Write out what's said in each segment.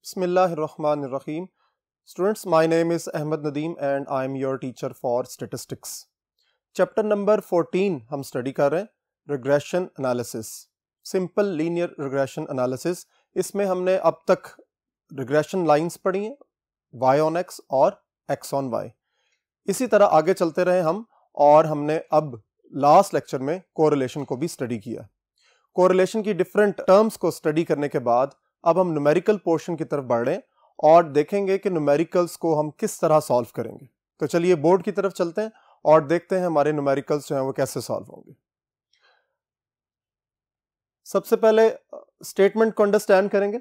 Bismillahirrahmanirrahim. Students, my name is Ahmed Nadeem and I am your teacher for statistics. Chapter number 14 हम study कर रहे हैं regression analysis, simple linear regression analysis. इसमें हमने अब तक regression lines पढ़ी हैं, y on x और x on y. इसी तरह आगे चलते रहे हम और हमने अब लास्ट लेक्चर में कोरिलेशन को भी स्टडी किया. कोरिलेशन की डिफरेंट टर्म्स को स्टडी करने के बाद अब हम न्यूमेरिकल पोर्शन की तरफ बढ़ रहे हैं और देखेंगे कि न्यूमेरिकल्स को हम किस तरह सॉल्व करेंगे. तो चलिए बोर्ड की तरफ चलते हैं और देखते हैं हमारे न्यूमेरिकल्स जो हैं वो कैसे सॉल्व होंगे. सबसे पहले स्टेटमेंट को अंडरस्टैंड करेंगे.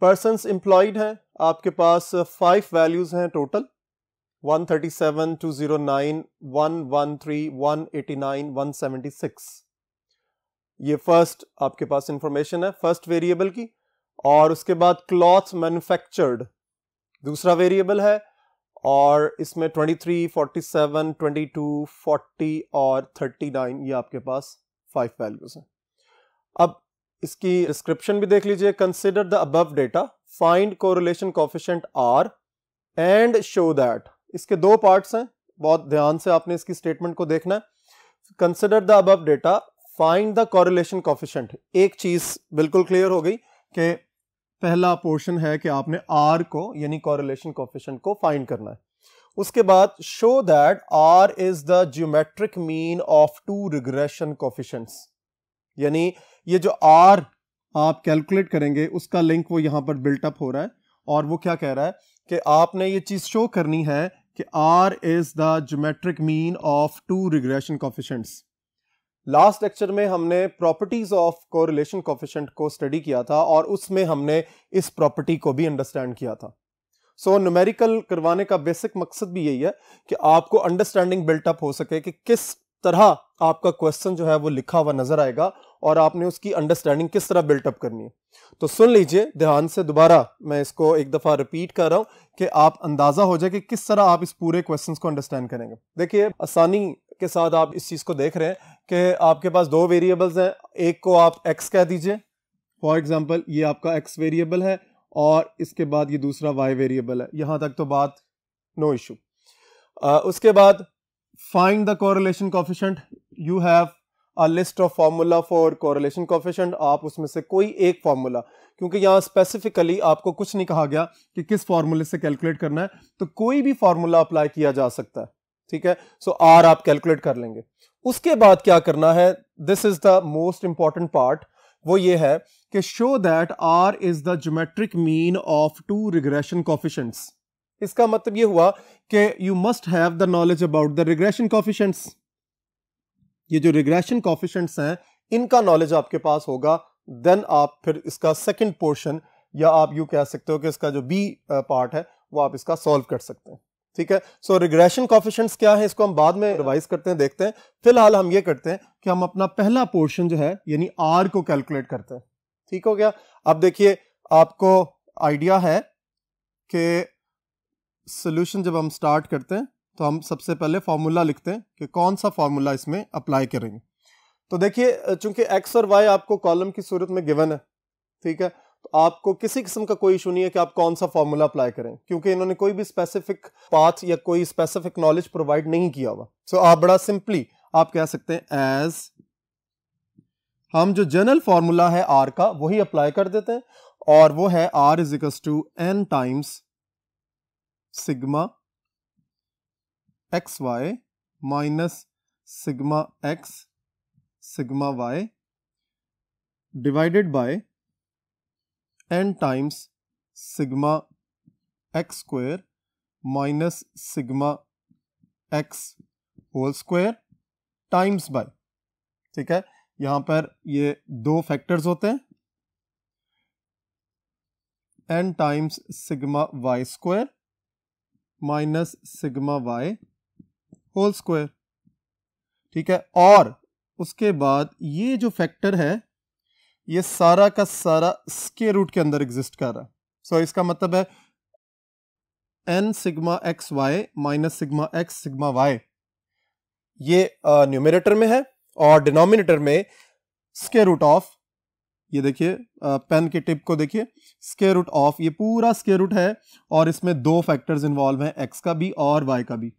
पर्सन्स एम्प्लॉयड हैं, आपके पास 5 वैल्यूज हैं टोटल, 137, 209, 113, 189, 176. ये फर्स्ट आपके पास इंफॉर्मेशन है फर्स्ट वेरिएबल की. और उसके बाद क्लॉथ मैन्युफैक्चर्ड दूसरा वेरिएबल है और इसमें 23, 47, 22, 40 और 39 ये आपके पास 5 वैल्यूज हैं. अब इसकी डिस्क्रिप्शन भी देख लीजिए. Consider the above data, find correlation coefficient R and show that. इसके दो पार्ट्स हैं, बहुत ध्यान से आपने इसकी स्टेटमेंट को देखना है. Consider the above data, find the correlation coefficient. एक चीज बिल्कुल क्लियर हो गई कि पहला पोर्शन है कि आपने R को यानी कोरिलेशन कोएफिशिएंट को फाइंड करना है. उसके बाद show that R is the geometric mean of two regression coefficients. यानी ये जो R आप कैलकुलेट करेंगे उसका लिंक वो यहां पर बिल्टअप हो रहा है और वो क्या कह रहा है कि आपने ये चीज शो करनी है कि R is the geometric mean of two regression coefficients. Last lecture में हमने प्रॉपर्टीज ऑफ कोरिलेशन कोएफिशिएंट को स्टडी किया था और उसमें हमने इस प्रॉपर्टी को भी अंडरस्टैंड किया था. सो न्यूमेरिकल करवाने का बेसिक मकसद भी यही है कि आपको अंडरस्टैंडिंग बिल्टअप हो सके कि किस तरह आपका क्वेश्चन जो है वो लिखा हुआ नजर आएगा और आपने उसकी अंडरस्टैंडिंग किस तरह बिल्टअप करनी है. तो सुन लीजिए ध्यान से, दोबारा मैं इसको एक दफा रिपीट कर रहा हूं कि आप अंदाजा हो जाए कि किस तरह आप इस पूरे क्वेश्चन को अंडरस्टैंड करेंगे. देखिए आसानी के साथ आप इस चीज को देख रहे हैं कि आपके पास दो वेरिएबल्स हैं. एक को आप x कह दीजिए, फॉर एग्जांपल ये आपका x वेरिएबल है और इसके बाद ये दूसरा y वेरिएबल है. यहां तक तो बात नो इशू. उसके बाद find the correlation coefficient. You have a list of formula for correlation coefficient. आप उसमें से कोई एक फार्मूला, क्योंकि यहां स्पेसिफिकली आपको कुछ नहीं कहा गया कि किस फार्मूले से कैलकुलेट करना है, तो कोई भी फार्मूला अप्लाई किया जा सकता है. ठीक है, सो R आप कैलकुलेट कर लेंगे. उसके बाद क्या करना है, this is the most important part, वो ये है कि show that R is the geometric mean of two regression coefficients. इसका मतलब ये हुआ कि you must have the knowledge about the regression coefficients. ये जो रिग्रेशन कोएफिशिएंट्स हैं इनका नॉलेज आपके पास होगा, देन आप फिर इसका सेकंड पोर्शन या आप यूं कह सकते हो कि इसका जो बी पार्ट है वो आप इसका सॉल्व कर सकते हैं. ठीक है, सो रिग्रेशन कोएफिशिएंट्स क्या है इसको हम बाद में रिवाइज करते हैं, देखते हैं. फिलहाल हम ये करते हैं कि हम अपना पहला पोर्शन जो है यानी R को कैलकुलेट करते हैं. ठीक हो गया. अब देखिए आपको आइडिया है कि सॉल्यूशन जब हम स्टार्ट करते हैं तो हम सबसे पहले फॉर्मूला लिखते हैं कि कौन सा फॉर्मूला इसमें अप्लाई करेंगे. तो देखिए चूंकि x और y आपको कॉलम की सूरत में गिवन है, ठीक है, तो आपको किसी किस्म का कोई इशू नहीं है कि आप कौन सा फॉर्मूला अप्लाई करें, क्योंकि इन्होंने कोई भी स्पेसिफिक पाथ या कोई स्पेसिफिक नॉलेज प्रोवाइड नहीं किया हुआ. सो आप बड़ा सिंपली आप कह सकते हैं एज हम जो जनरल फॉर्मूला है R का वही अप्लाई कर देते हैं और वो है R is equal to n times sigma x y minus sigma x sigma y divided by n times sigma x square minus sigma x whole square times by. ठीक है, यहां पर ये दो फैक्टर्स होते हैं, n times sigma y square minus sigma y whole square. ठीक है, और उसके बाद ये जो फैक्टर है ये सारा का सारा स्क्वायर रूट के अंदर एग्जिस्ट कर रहा है. सो इसका मतलब है n sigma x y minus sigma x sigma y ये न्यूमरेटर में है और डिनोमिनेटर में स्क्वायर रूट ऑफ ये देखिए पेन के टिप को देखिए, स्क्वायर रूट ऑफ, ये पूरा स्क्वायर रूट है और इसमें दो फैक्टर्स इन्वॉल्व हैं, एक्स का भी और वाई का भी।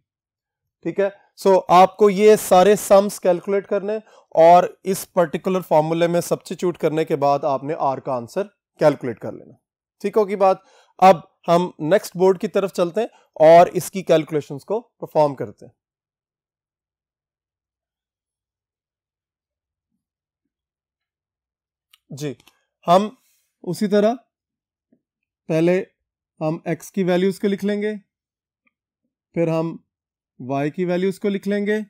ठीक है, सो आपको ये सारे सम्स कैलकुलेट करने और इस पर्टिकुलर फॉर्मूले में सब्स्टिट्यूट करने के बाद आपने आर का आंसर कैलकुलेट कर लेना। ठीक होगी बात। अब हम नेक्स्ट बोर्ड की तरफ चलते हैं और इसकी कैलकुलेशंस को परफॉर्म करते हैं। जी, हम उसी तरह पहले हम x की वैल्यूज को लिख लेंगे, फिर हम y की वैल्यूज को लिख लेंगे।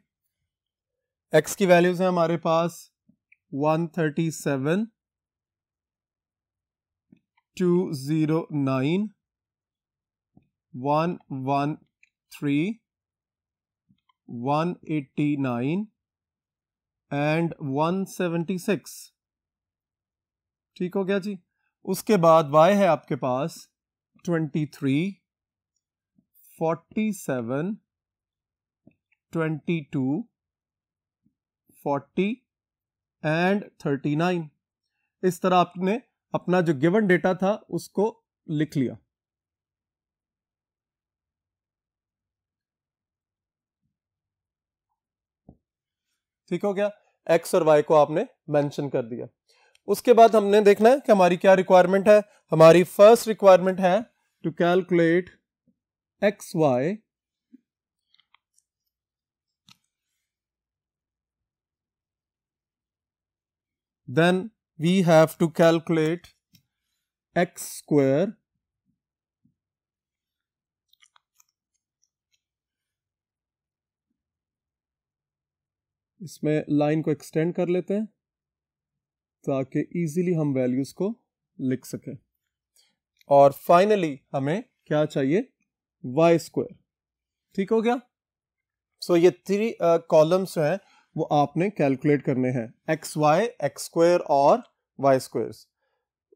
x की वैल्यूज है हमारे पास 137, 209, 113, 189 एंड 176। ठीक हो गया जी। उसके बाद y है आपके पास 23, 47, 22, 40 एंड 39। इस तरह आपने अपना जो गिवन डेटा था उसको लिख लिया। ठीक हो गया, x और y को आपने मेंशन कर दिया। उसके बाद हमने देखना है कि हमारी क्या रिक्वायरमेंट है। हमारी फर्स्ट रिक्वायरमेंट है to calculate x y then we have to calculate x square इसमें लाइन को एक्सटेंड कर लेते हैं ताकि इजीली हम वैल्यूज को लिख सकें। और फाइनली हमें क्या चाहिए, y स्क्वायर। ठीक हो गया। सो ये 3 कॉलम्स हैं वो आपने कैलकुलेट करने हैं, एक्स वाई, एक्स स्क्वायर और वाई स्क्वायर्स।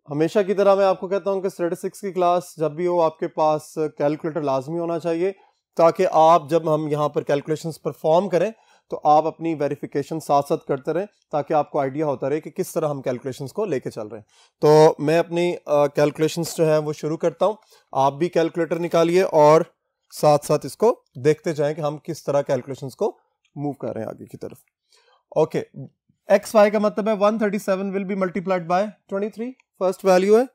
हमेशा की तरह मैं आपको कहता हूं कि स्टैटिस्टिक्स की क्लास जब भी हो आपके पास कैलकुलेटर लाजमी होना चाहिए, ताकि आप जब हम यहाँ पर कैलकुलेशंस परफॉर्म करें तो आप अपनी वेरिफिकेशन साथ साथ करते रहें, ताकि आपको आइडिया होता रहे कि किस तरह हम कैलकुलेशंस को लेके चल रहे हैं। तो मैं अपनी कैलकुलेशंस जो है वो शुरू करता हूँ। आप भी कैलकुलेटर निकालिए और साथ साथ इसको देखते जाएं कि हम किस तरह कैलकुलेशंस को मूव कर रहे हैं आगे की तरफ। ओके, एक्स वाई का मतलब है 137 will be multiplied by 23, first value है।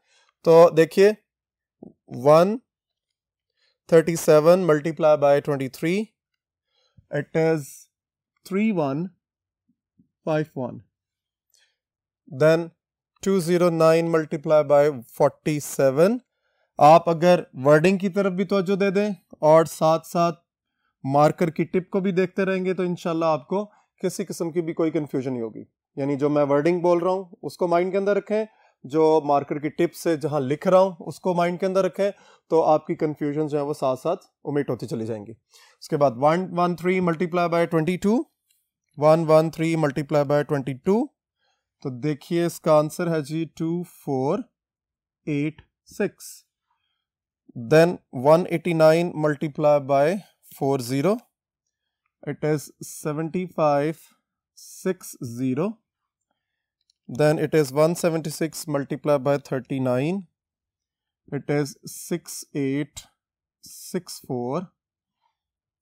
तो देखिए 137 multiply by 23, it is 3151। Then 209 multiply by 47। आप अगर वर्डिंग की तरफ भी तवज्जो दे दें और साथ साथ मार्कर की टिप को भी देखते रहेंगे तो इंशाल्लाह आपको किसी किस्म की भी कोई कंफ्यूजन नहीं होगी। यानी जो मैं वर्डिंग बोल रहा हूं उसको माइंड के अंदर रखें, जो मार्कर की टिप से जहां लिख रहा हूं उसको माइंड के अंदर रखें, तो आपकी कंफ्यूजन जो है वो साथ साथ ओमिट होती चली जाएंगी। उसके बाद 113 मल्टीप्लाई बाय 22, 113 मल्टीप्लाई बाय 22, तो देखिए इसका आंसर है जी 2486। Then 189 multiply by 40, it is 7560. Then it is 176 multiplied by 39, it is 6864।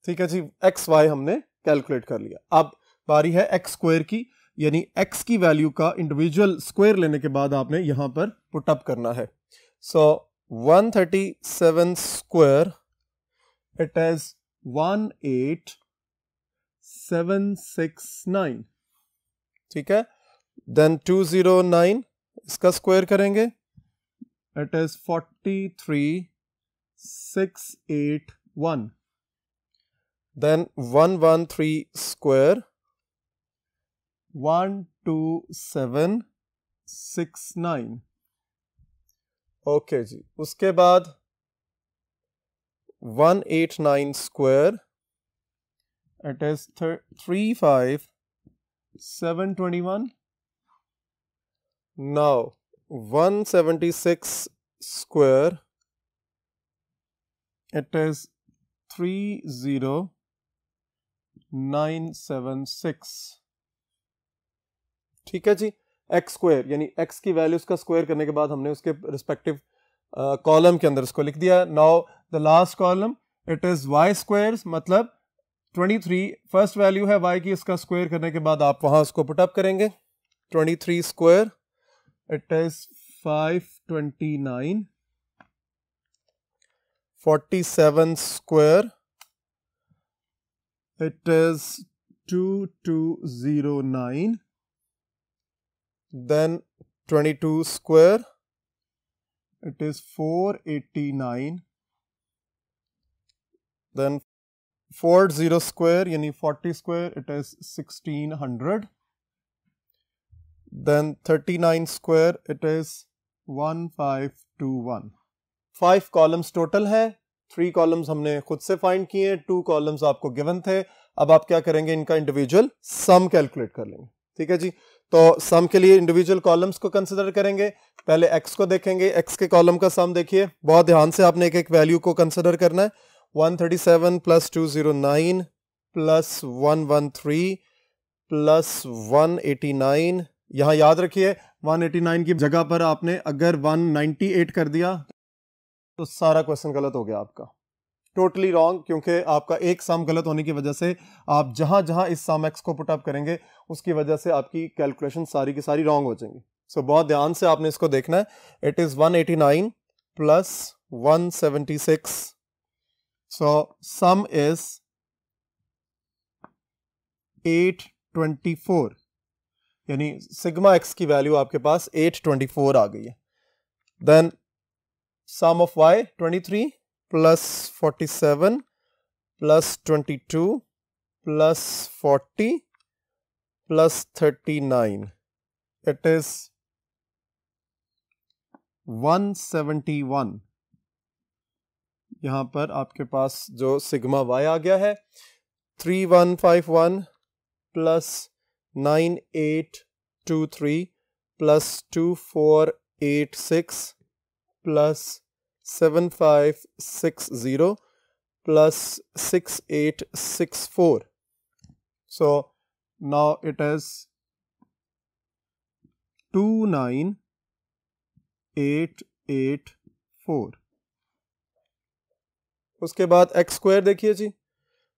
ठीक है जी, एक्स वाई हमने कैलकुलेट कर लिया। अब बारी है एक्स स्क्वायर की, यानी एक्स की वैल्यू का इंडिविजुअल स्क्वायर लेने के बाद आपने यहां पर पुट अप करना है। So 137 square, it is 18769। ठीक है, देन 209 इसका स्क्वायर करेंगे, it is 43681। Then 113 square, 12769। Okay ji, उसके बाद 189 square, it is 35721। now 176 square, it is 30976। ठीक है जी, एक्स स्क्वायर यानी एक्स की वैल्यूज का स्क्वायर करने के बाद हमने उसके रिस्पेक्टिव कॉलम के अंदर इसको लिख दिया। Now the last column it is y square, मतलब 23 फर्स्ट वैल्यू है वाई की, इसका स्क्वायर करने के बाद आप वहां उसको पुटअप करेंगे। 23 square it is 529, 47 square it is 2209, then 22 square it is 489, then 40 square यानी 40 square it is 1600, then 39 square it is 1521। 5 columns total है, 3 कॉलम्स हमने खुद से फाइंड किए, 2 कॉलम्स आपको गिवन थे। अब आप क्या करेंगे, इनका इंडिविजुअल सम कैलकुलेट कर लेंगे। ठीक है जी, तो सम के लिए इंडिविजुअल कॉलम्स को कंसिडर करेंगे। पहले एक्स को देखेंगे, एक्स के कॉलम का सम देखिए, बहुत ध्यान से आपने एक एक वैल्यू को कंसिडर करना है। 137 प्लस 209 प्लस 113 प्लस 189, यहां याद रखिए 189 की जगह पर आपने अगर 198 कर दिया तो सारा क्वेश्चन गलत हो गया आपका, टोटली रॉन्ग, क्योंकि आपका एक सम गलत होने की वजह से आप जहां जहां इस सम एक्स को पुटअप करेंगे उसकी वजह से आपकी कैलकुलेशन सारी की सारी रॉन्ग हो जाएंगी। सो बहुत ध्यान से आपने इसको देखना है। It is 189 plus 176, so some is 824, यानी सिग्मा एक्स की वैल्यू आपके पास 824 आ गई है। Then sum of y 23 plus 47 plus 22 plus 40 plus 39 it is 171। यहां पर आपके पास जो सिग्मा y आ गया है 3151 plus 9823 plus 2486 plus 7560 plus 6864. So now it is 29884। उसके बाद एक्स स्क्वायर देखिए जी,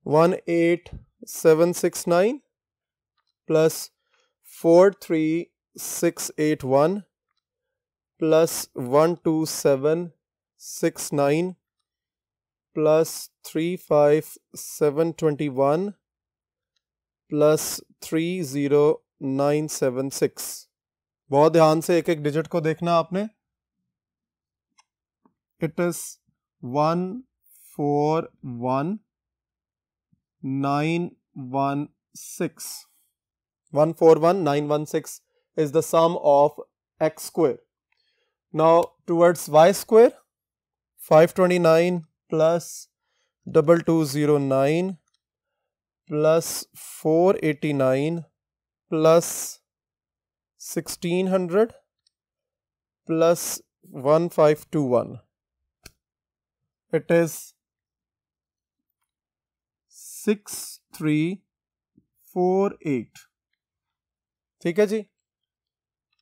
18769 प्लस 43681 प्लस 12769 प्लस 35721 प्लस 30976। बहुत ध्यान से एक एक डिजिट को देखना आपने। It is 141916। 141916 is the sum of x square. Now towards y square, 529 plus 2209 plus 489 plus 1600 plus 1521. It is 6348। ठीक है जी।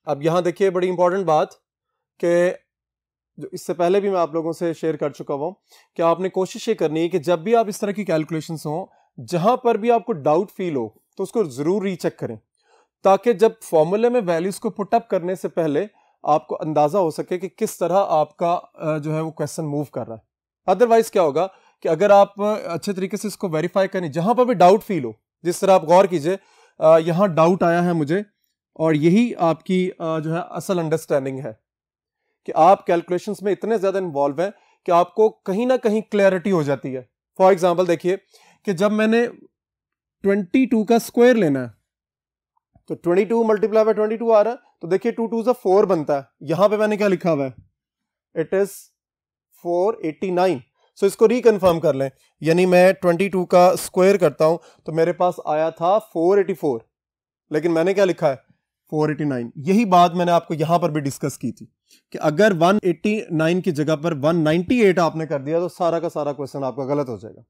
अब यहां देखिए बड़ी इंपॉर्टेंट बात कि जो इससे पहले भी मैं आप लोगों से शेयर कर चुका हूं कि आपने कोशिश ये करनी है कि जब भी आप इस तरह की कैलकुलेशंस हो, जहां पर भी आपको डाउट फील हो तो उसको जरूर रीचेक करें, ताकि जब फॉर्मूले में वैल्यूज को पुटअप करने से पहले आपको अंदाजा हो सके कि किस तरह आपका जो है वो क्वेश्चन मूव कर रहा है। अदरवाइज क्या होगा कि अगर आप अच्छे तरीके से इसको वेरीफाई करें, जहां पर भी डाउट फील हो, जिस तरह आप गौर कीजिए यहां डाउट आया है मुझे, और यही आपकी जो है असल अंडरस्टैंडिंग है कि आप कैलकुलेशंस में इतने ज्यादा इन्वॉल्व हैं कि आपको कहीं ना कहीं क्लैरिटी हो जाती है। फॉर एग्जांपल देखिए कि जब मैंने 22 का स्क्वायर लेना है तो 22 मल्टीप्लाई बाय 22 आ रहा है, तो देखिए 2 2 4 बनता है। यहां पे मैंने क्या लिखा हुआ है, इट इज 489। सो इसको रिकन्फर्म कर लें, यानी मैं 22 का स्क्वायर करता हूं तो मेरे पास आया था 484, लेकिन मैंने क्या लिखा है 489। यही बात मैंने आपको यहां पर भी डिस्कस की थी कि अगर 189 की जगह पर 198 आपने कर दिया तो सारा का सारा क्वेश्चन आपका गलत हो जाएगा।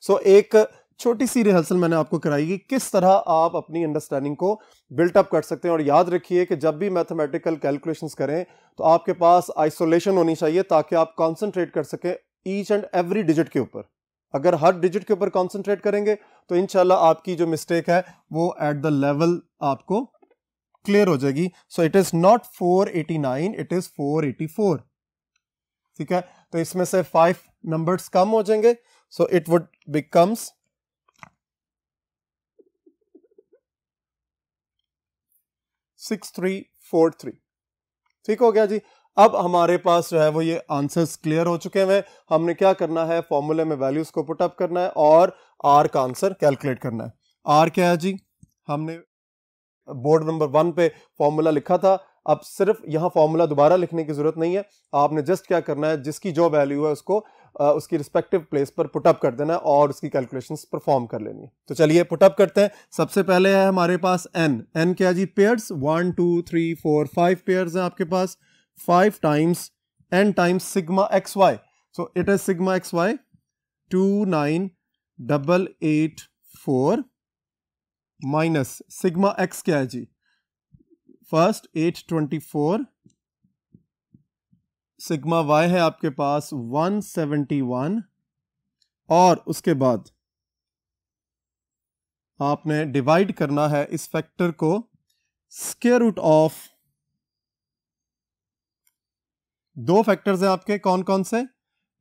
सो एक छोटी सी रिहर्सल मैंने आपको कराई कि किस तरह आप अपनी अंडरस्टैंडिंग को बिल्टअप कर सकते हैं। और याद रखिए कि जब भी मैथमेटिकल कैलकुलेशंस करें तो आपके पास आइसोलेशन होनी चाहिए ताकि आप कंसंट्रेट कर सकें ईच एंड एवरी डिजिट के ऊपर। अगर हर डिजिट के ऊपर कंसंट्रेट करेंगे तो इंशाल्लाह आपकी जो मिस्टेक है वो एट द लेवल आपको क्लियर हो जाएगी। सो it is not 489, it is 484। ठीक है, तो इसमें से 5 नंबर्स कम हो जाएंगे। So it would becomes 6343। ठीक हो गया जी। अब हमारे पास जो है वो ये आंसर्स क्लियर हो चुके हैं। हमने क्या करना है, फॉर्मूले में वैल्यूज को पुट अप करना है और आर का आंसर कैलकुलेट करना है। आर क्या है जी, हमने बोर्ड नंबर 1 पे फॉर्मूला लिखा था। अब सिर्फ यहां फॉर्मूला दोबारा लिखने की जरूरत नहीं है, आपने जस्ट क्या करना है, जिसकी जो वैल्यू है उसको उसकी रिस्पेक्टिव प्लेस पर पुटअप कर देना है और उसकी कैलकुलेशंस परफॉर्म कर लेनी है। तो चलिए पुटअप करते हैं। सबसे पहले है हमारे पास एन क्या जी, पेयर्स। 1 2 3 4 5 पेयर्स हैं आपके पास। 5 times n times sigma x y. So it is sigma x y 29884 minus sigma x क्या है जी, फर्स्ट 824, सिग्मा वाई है आपके पास 171 और उसके बाद आपने डिवाइड करना है इस फैक्टर को स्क्वायर रूट ऑफ, दो फैक्टर्स हैं आपके, कौन कौन से,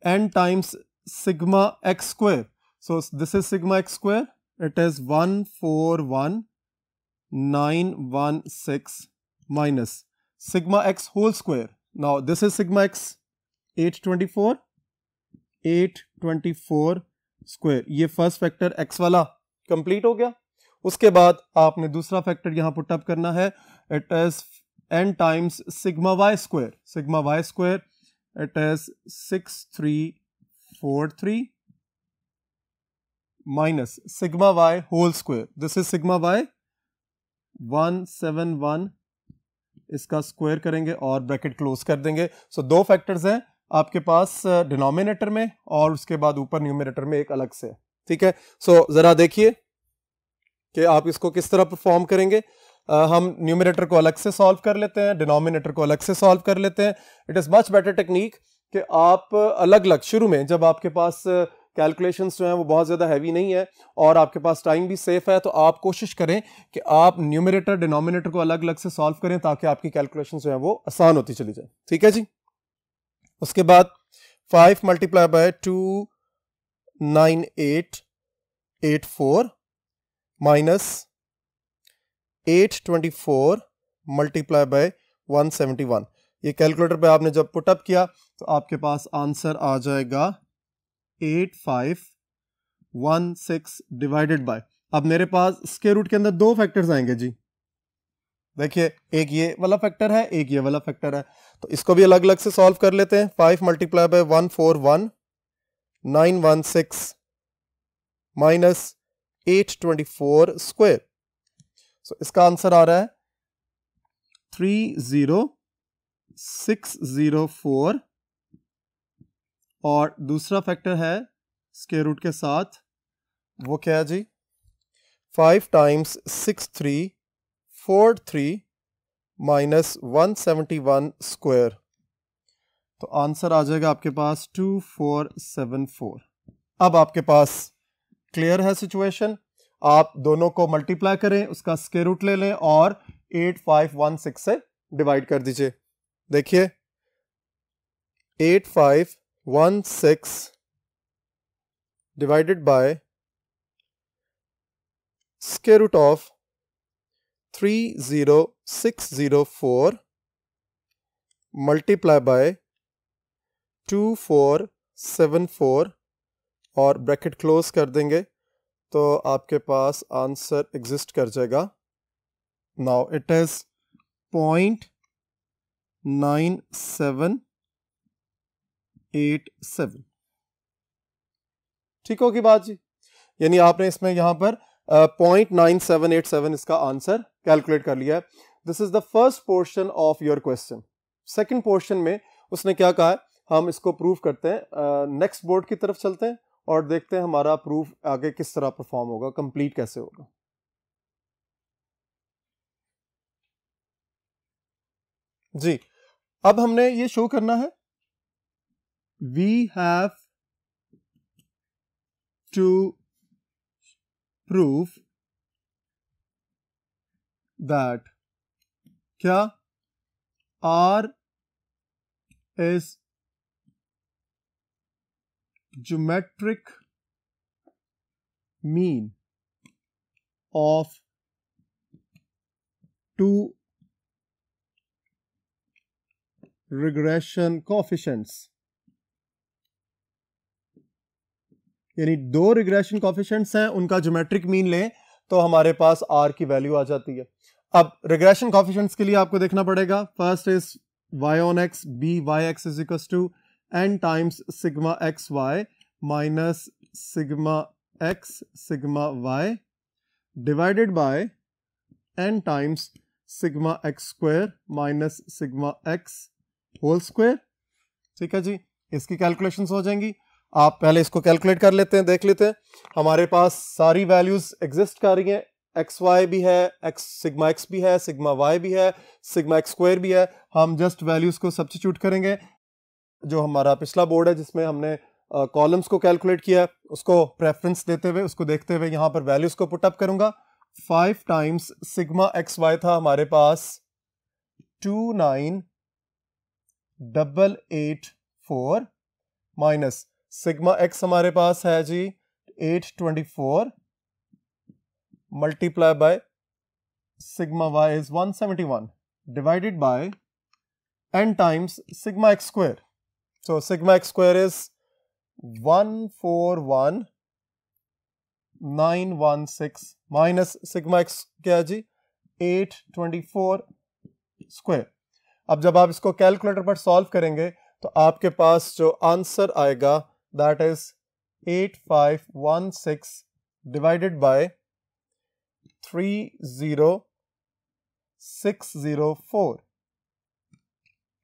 n times sigma x square. So this is sigma x square, it is 141916 minus sigma x whole square. Now this is sigma x 824 square. ये फर्स्ट फैक्टर x वाला complete हो गया। उसके बाद आपने दूसरा फैक्टर यहां पुट अप करना है, it is n times sigma y square. Sigma y square it is 6343 minus sigma y whole square, this is sigma y 171, इसका स्क्वायर करेंगे और ब्रैकेट क्लोज कर देंगे। सो दो फैक्टर्स हैं आपके पास डिनोमिनेटर में और उसके बाद ऊपर न्यूमरेटर में एक अलग से। ठीक है, सो जरा देखिए कि आप इसको किस तरह परफॉर्म करेंगे। हम न्यूमरेटर को अलग से सॉल्व कर लेते हैं, डिनोमिनेटर को अलग से सॉल्व कर लेते हैं। It is much better technique कि आप अलग अलग शुरू में, जब आपके पास कैलकुलेशंस जो हैं वो बहुत ज़्यादा हैवी नहीं है और आपके पास टाइम भी सेफ है, तो आप कोशिश करें कि आप न्यूमरेटर डिनोमिनेटर को अलग अलग से सॉल्व करें ताकि आपकी कैलकुलेशंस जो है वो आसान होती चली जाए। ठीक है जी। उसके बाद 5 multiply by 29884 minus 824 multiply bye 171। ये कैलकुलेटर पे आपने जब पुटअप किया तो आपके पास आंसर आ जाएगा 8516 डिवाइडेड बाय, अब मेरे पास स्क्वायर रूट के अंदर दो फैक्टर्स आएंगे जी। देखिए एक ये वाला फैक्टर है, एक ये वाला फैक्टर है, तो इसको भी अलग अलग से सॉल्व कर लेते हैं। 5 मल्टीप्लाई बाय 141916 माइनस 824 स्क्वायर। सो इसका आंसर आ रहा है 30604 और दूसरा फैक्टर है स्क्वायर रूट के साथ, वो क्या है जी, 5 टाइम्स 6343 माइनस 171 स्क्वायर। तो आंसर आ जाएगा आपके पास 2474। अब आपके पास क्लियर है सिचुएशन, आप दोनों को मल्टीप्लाई करें, उसका स्क्वायर रूट ले लें और 8516 से डिवाइड कर दीजिए। देखिए 8516 divided by square root of 30604 multiply by 2474 और ब्रैकेट क्लोज कर देंगे तो आपके पास आंसर एग्जिस्ट कर जाएगा। Now it is 0.9787। ठीक होगी बात जी, यानी आपने इसमें यहां पर 0.9787 इसका आंसर कैलकुलेट कर लिया है। This is the first portion of your question. Second portion में उसने क्या कहा है, हम इसको प्रूव करते हैं। नेक्स्ट बोर्ड की तरफ चलते हैं और देखते हैं हमारा प्रूफ आगे किस तरह परफॉर्म होगा, कंप्लीट कैसे होगा। जी, अब हमने ये शो करना है, we have to prove that क्या R is geometric mean of two regression coefficients, यानी दो रिग्रेशन कोफिशिएंट्स हैं, उनका ज्योमेट्रिक मीन लें तो हमारे पास R की वैल्यू आ जाती है। अब रिग्रेशन कोफिशिएंट्स के लिए आपको देखना पड़ेगा, first is y on x by(x) is equals to n times sigma xy minus sigma x sigma y divided by n times sigma x square minus sigma x whole square. ठीक है जी, इसकी calculations हो जाएंगी। आप पहले इसको calculate कर लेते हैं, देख लेते हैं। हमारे पास सारी वैल्यूज एग्जिस्ट कर रही हैं, एक्स वाई भी है, सिग्मा एक्स भी है, सिग्मा वाई भी है, सिग्मा एक्स स्क्वायर भी है। हम जस्ट वैल्यूज को सब्स्टिट्यूट करेंगे। जो हमारा पिछला बोर्ड है जिसमें हमने कॉलम्स को कैलकुलेट किया, उसको प्रेफरेंस देते हुए, उसको देखते हुए यहाँ पर वैल्यूज को पुट अप करूंगा। 5 टाइम्स सिग्मा एक्स वाई था हमारे पास 29,884 माइनस सिग्मा एक्स हमारे पास है जी 824 multiply by sigma y is 171 divided by n times sigma x square. So sigma x square is 141,916 minus sigma x क्या है जी 824 स्क्वायर। अब जब आप इसको कैलकुलेटर पर सॉल्व करेंगे तो आपके पास जो आंसर आएगा दैट इज 8516 डिवाइडेड बाय 30604,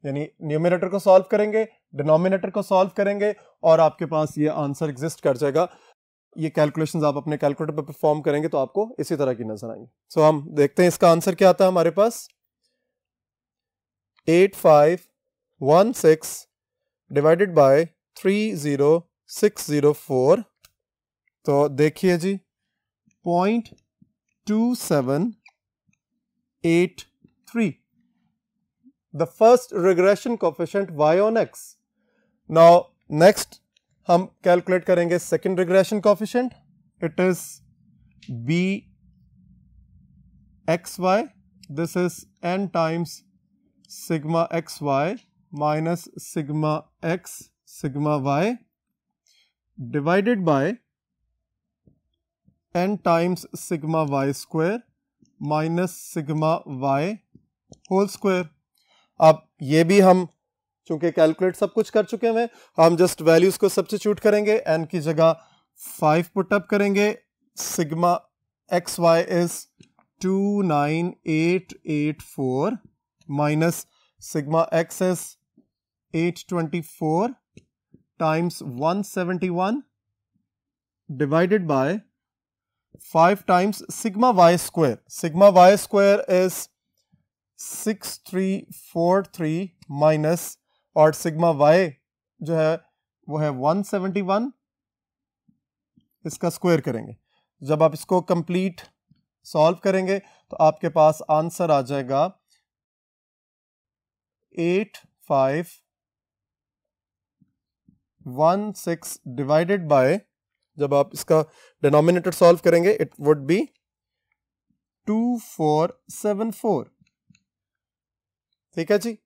यानी न्यूमरेटर को सॉल्व करेंगे, डिनोमिनेटर को सॉल्व करेंगे और आपके पास ये आंसर एग्जिस्ट कर जाएगा। ये कैलकुलेशंस आप अपने कैलकुलेटर पर परफॉर्म करेंगे तो आपको इसी तरह की नजर आएंगी। सो हम देखते हैं इसका आंसर क्या आता है हमारे पास। 8516 डिवाइडेड बाय 30604, तो देखिए जी 0.2783, the first regression coefficient y on x. Now next हम कैलकुलेट करेंगे second regression coefficient, it is b xy, this is n times sigma xy minus sigma x sigma y divided by n times sigma y square minus sigma y whole square. अब ये भी हम चूंकि calculate सब कुछ कर चुके हैं, हम जस्ट वैल्यूज को सब्स्टिट्यूट करेंगे, n की जगह 5 पुट अप करेंगे। Sigma x y is 29884 minus sigma x is 824 times 171 divided by 5 times sigma y square. Sigma y square is 6343 minus और सिग्मा वाई जो है वो है 171, इसका स्क्वायर करेंगे। जब आप इसको कंप्लीट सॉल्व करेंगे तो आपके पास आंसर आ जाएगा 8516 डिवाइडेड बाय, जब आप इसका डिनोमिनेटर सॉल्व करेंगे इट वुड बी 2474। ठीक है जी।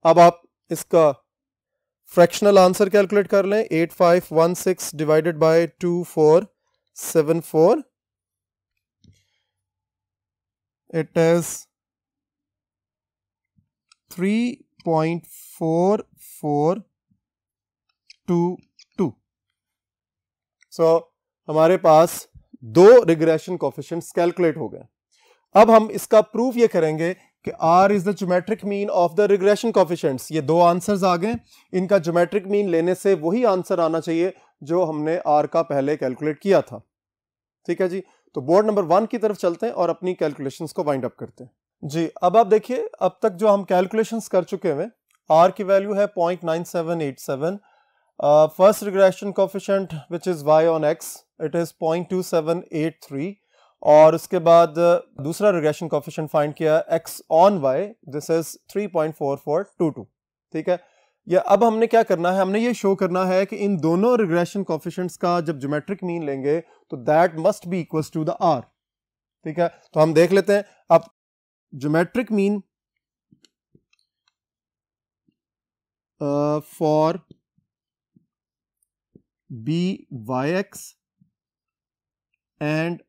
अब आप इसका फ्रैक्शनल आंसर कैलकुलेट कर लें, 8516 डिवाइडेड बाय 2474, इट इज 3.4422। सो हमारे पास दो रिग्रेशन कोफिशिएंट्स कैलकुलेट हो गए। अब हम इसका प्रूफ ये करेंगे कि R is the geometric mean of the regression coefficients. ये दो आंसर्स आ गए, इनका ज्योमेट्रिक मीन लेने से वही आंसर आना चाहिए जो हमने आर का पहले कैलकुलेट किया था। ठीक है जी, तो बोर्ड नंबर 1 की तरफ चलते हैं और अपनी कैलकुलेशंस को वाइंड अप करते हैं जी। अब आप देखिए, अब तक जो हम कैलकुलेशंस कर चुके हैं, आर की वैल्यू है 0.9787, first regression coefficient which is y on x, it is 0.2783, और उसके बाद दूसरा रिग्रेशन कोफिशिएंट फाइंड किया x on y, this is 3.4422। ठीक है, या अब हमने क्या करना है, हमने ये शो करना है कि इन दोनों रिग्रेशन कोफिशिएंट्स का जब ज्योमेट्रिक मीन लेंगे तो that must be equals to the R. ठीक है, तो हम देख लेते हैं। अब geometric mean for BYX and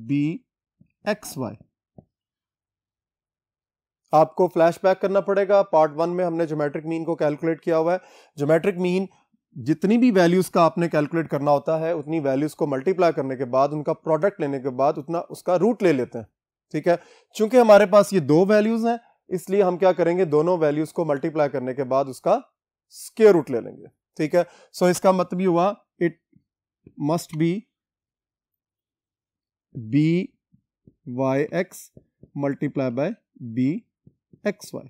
BXY, आपको फ्लैशबैक करना पड़ेगा। पार्ट 1 में हमने ज्योमेट्रिक मीन को कैलकुलेट किया हुआ है। ज्योमेट्रिक मीन जितनी भी वैल्यूज का आपने कैलकुलेट करना होता है, उतनी वैल्यूज को मल्टीप्लाई करने के बाद, उनका प्रोडक्ट लेने के बाद उतना उसका रूट ले लेते हैं। ठीक है, चूंकि हमारे पास ये दो वैल्यूज हैं, इसलिए हम क्या करेंगे, दोनों वैल्यूज को मल्टीप्लाई करने के बाद उसका स्क्वायर रूट ले लेंगे। ठीक है, सो इसका मतलब ये हुआ it must be BYX multiply by BXY,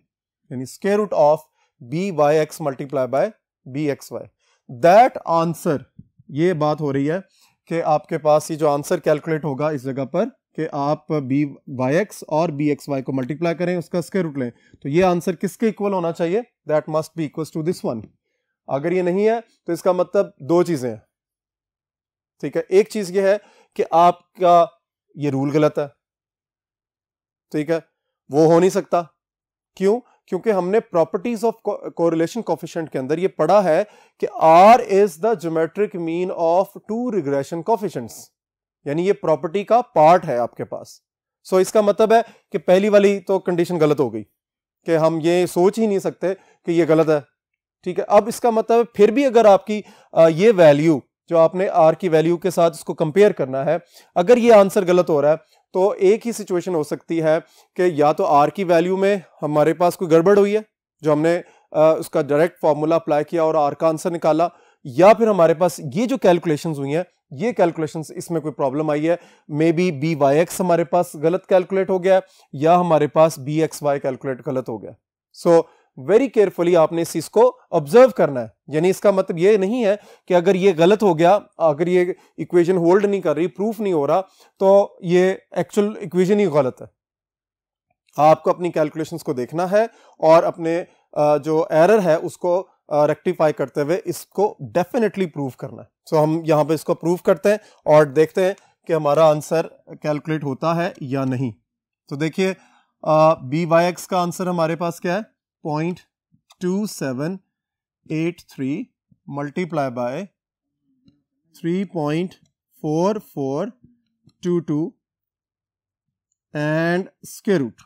यानी square root of BYX multiply by BXY। That answer, ये बात हो रही है कि आपके पास ये जो आंसर कैलकुलेट होगा इस जगह पर कि आप BYX और BXY को मल्टीप्लाई करें, उसका स्क्वायर रूट लें, तो ये आंसर किसके इक्वल होना चाहिए, that must be equal to this one. अगर ये नहीं है तो इसका मतलब दो चीजें हैं। ठीक है, एक चीज ये है कि आपका ये रूल गलत है। ठीक है, वो हो नहीं सकता। क्यों? क्योंकि हमने प्रॉपर्टीज ऑफ कोरिलेशन कोफिशिएंट के अंदर ये पढ़ा है कि R is the geometric mean of two regression coefficients, यानी ये प्रॉपर्टी का पार्ट है आपके पास। सो इसका मतलब है कि पहली वाली तो कंडीशन गलत हो गई कि हम ये सोच ही नहीं सकते कि ये गलत है। ठीक है, अब इसका मतलब फिर भी अगर आपकी ये वैल्यू जो आपने R की वैल्यू के साथ इसको कंपेयर करना है, अगर ये आंसर गलत हो रहा है तो एक ही सिचुएशन हो सकती है कि या तो R की वैल्यू में हमारे पास कोई गड़बड़ हुई है, जो हमने उसका डायरेक्ट फॉर्मूला अप्लाई किया और R का आंसर निकाला, या फिर हमारे पास ये जो कैलकुलेशंस हुई हैं, ये कैलकुलेशंस इसमें कोई प्रॉब्लम आई है। मे बी BYX हमारे पास गलत कैलकुलेट हो गया, या हमारे पास BXY कैलकुलेट गलत हो गया। सो वेरी केयरफुली आपने इस चीज को ऑब्जर्व करना है। यानी इसका मतलब ये नहीं है कि अगर ये गलत हो गया, अगर ये इक्वेशन होल्ड नहीं कर रही, प्रूफ नहीं हो रहा, तो ये एक्चुअल इक्वेशन ही गलत है। आपको अपनी कैलकुलेशंस को देखना है और अपने जो एरर है उसको रेक्टिफाई करते हुए इसको डेफिनेटली प्रूव करना है। सो हम यहाँ पे इसको प्रूव करते हैं और देखते हैं कि हमारा आंसर कैलकुलेट होता है या नहीं। तो देखिए, BYX का आंसर हमारे पास क्या है, 0.2783 multiply by 3.4422 and square root.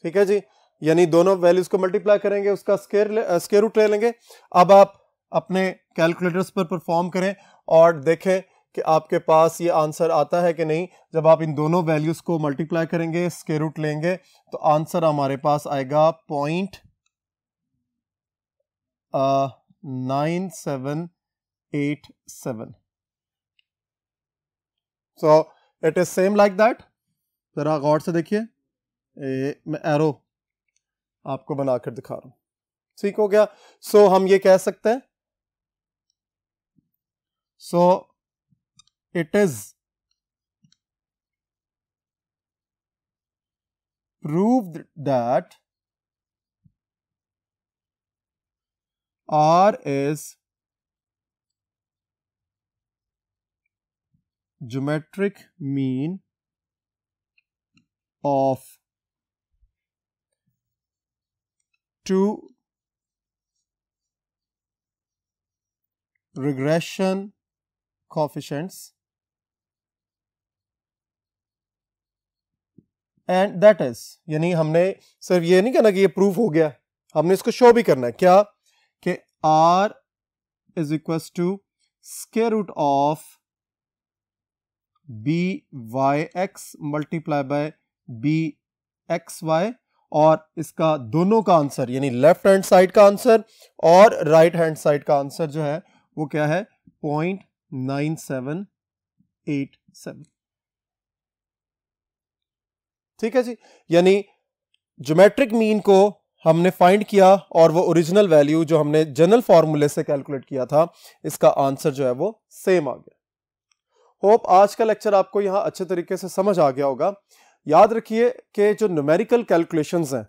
ठीक है जी, यानी दोनों वैल्यूज को मल्टीप्लाई करेंगे, उसका स्क्वायर रूट ले लेंगे। अब आप अपने कैलकुलेटर्स पर परफॉर्म करें और देखें कि आपके पास ये आंसर आता है कि नहीं। जब आप इन दोनों वैल्यूज को मल्टीप्लाई करेंगे, स्क्वायर रूट लेंगे, तो आंसर हमारे पास आएगा 0.9787। सो it is same like that. जरा गौर से देखिए, मैं एरो आपको बनाकर दिखा रहा हूं। ठीक हो गया। सो हम ये कह सकते हैं, सो it is proved that R is geometric mean of two regression coefficients and that is, यानी हमने सिर्फ ये नहीं कहना कि ये प्रूफ हो गया, हमने इसको शो भी करना है। क्या कि R is equal to square root of BYX multiply by BXY, और इसका दोनों का आंसर यानी लेफ्ट हैंड साइड का आंसर और राइट हैंड साइड का आंसर जो है वो क्या है, 0.9787। ठीक है जी, यानी ज्योमेट्रिक मीन को हमने फाइंड किया और वो ओरिजिनल वैल्यू जो हमने जनरल फॉर्मूले से कैलकुलेट किया था, इसका आंसर जो है वो सेम आ गया। होप आज का लेक्चर आपको यहां अच्छे तरीके से समझ आ गया होगा। याद रखिए कि जो न्यूमेरिकल कैलकुलेशंस हैं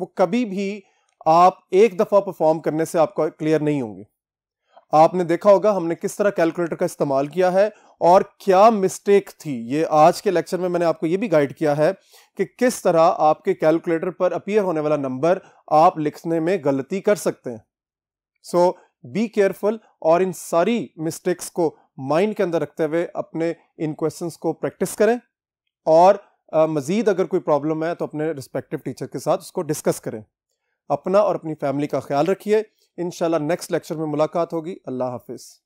वो कभी भी आप एक दफा परफॉर्म करने से आपको क्लियर नहीं होंगी। आपने देखा होगा हमने किस तरह कैलकुलेटर का इस्तेमाल किया है और क्या मिस्टेक थी। ये आज के लेक्चर में मैंने आपको ये भी गाइड किया है कि किस तरह आपके कैलकुलेटर पर अपीयर होने वाला नंबर आप लिखने में गलती कर सकते हैं। सो बी केयरफुल और इन सारी मिस्टेक्स को माइंड के अंदर रखते हुए अपने इन क्वेश्चंस को प्रैक्टिस करें और मजीद अगर कोई प्रॉब्लम है तो अपने रिस्पेक्टिव टीचर के साथ उसको डिस्कस करें। अपना और अपनी फैमिली का ख्याल रखिए। इंशाल्लाह नेक्स्ट लेक्चर में मुलाकात होगी। अल्लाह हाफिज।